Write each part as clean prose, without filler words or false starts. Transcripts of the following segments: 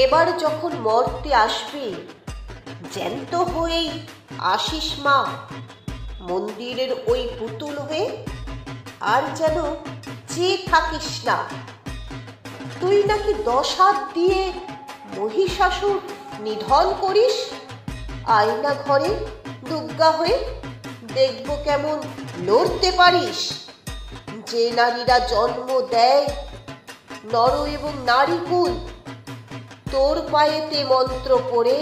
এবার যখন মর্তে আসবি জ্যান্ত হয়েই আসিস মা, মন্দিরের ওই পুতুল হয়ে, আর যেন চেয়ে থাকিস না। তুই নাকি 10 হাত দিয়ে মহিষাসুর নিধন করিস, আয়না ঘরে দুর্গা হয়ে, দেখব কেমন লড়তে পারিস। যে নারীরা জন্ম দেয় নর এবং নারীকুল, তোর পায়েতে মন্ত্র পড়ে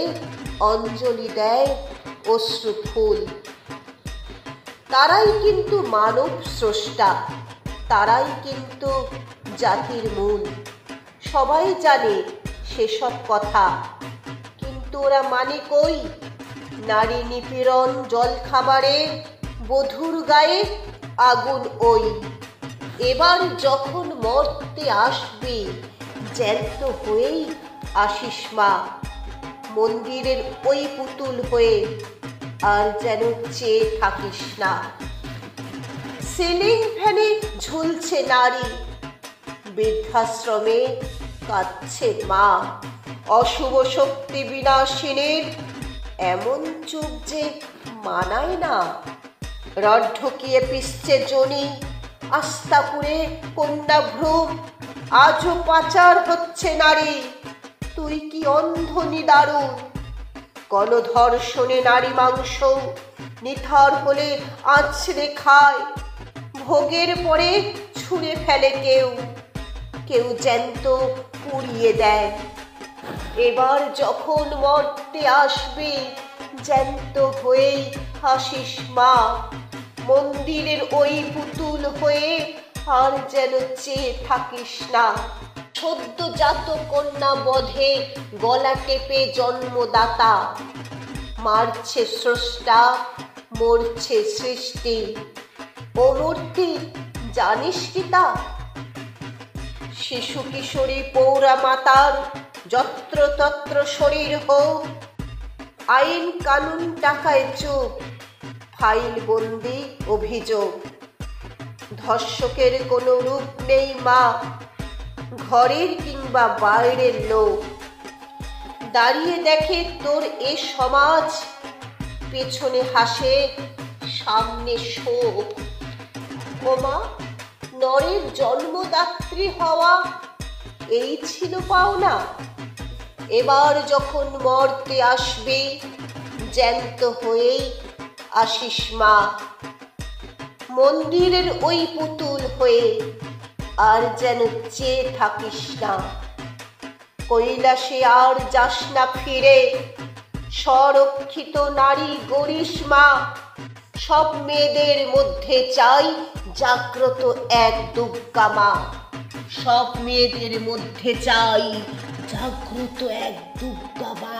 অঞ্জলি দেয় অশ্রু ফুল। তারাই কিন্তু মানব স্রষ্টা, তারাই কিন্তু জাতির মূল। সবাই জানে সেসব কথা, কিন্তু ওরা মানে কই? নারী নিপীড়ন জলখাবারে, বধূর গায়ে আগুন ওই। এবার যখন মর্তে আসবি জ্যান্ত হয়েই আসিস মা, মন্দিরের ওই পুতুল হয়ে, আর যেন চেয়ে থাকিস না। সিলিং ফ্যানে ঝুলছে নারী, বৃদ্ধাশ্রমে কাঁদছে মা। অশুভ শক্তি বিনাশিনীর এমন চুপ যে মানায় না। রড ঢুকিয়ে পিসছে জনি, আস্তাপুরে কন্যা ভ্রূণ, আজও পাচার হচ্ছে নারী। তুই কি অন্ধ নিদারুণ? গণধর্ষণে নারী মাংস নিথর হলে আছড়ে খায়, ভোগের পরে ছুঁড়ে ফেলে কেউ, কেউ জ্যান্ত পুড়িয়ে দেয়। এবার যখন মর্তে আসবি জ্যান্ত হয়েই হাসিস মা, মন্দিরের ওই পুতুল হয়ে, আর যেন চেয়ে থাকিস না। সদ্যজাত কন্যা বধে গলা টেপে জন্মদাতা, মারছে স্রষ্টা, মরছে সৃষ্টি। ও মূর্তি জানিস কি তা? শিশু কিশোরী পৌরা মাতার যত্রতত্র শরীর হোক, আইন কানুন টাকায় চুপ, ফাইল বন্দি অভিযোগ। ধর্ষকের কোনো রূপ নেই মা, ঘরের কিংবা বাইরের লোক। দাঁড়িয়ে দেখে তোর এ সমাজ, পেছনে হাসে সামনে শোক। ও মা, নরের জন্মদাত্রী হওয়া এই ছিল পাওনা। এবার যখন মর্তে আসবে জ্যান্ত হয়েই আসিস মা, মন্দিরের ওই পুতুল হয়ে, আর যেন চেয়ে থাকিস না। কৈলাসে আর যাস না ফিরে, সংরক্ষিত নারী গরিস মা। সব মেয়েদের মধ্যে চাই জাগ্রত এক দুর্গা মা। সব মেয়েদের মধ্যে চাই জাগ্রত এক দুর্গা মা।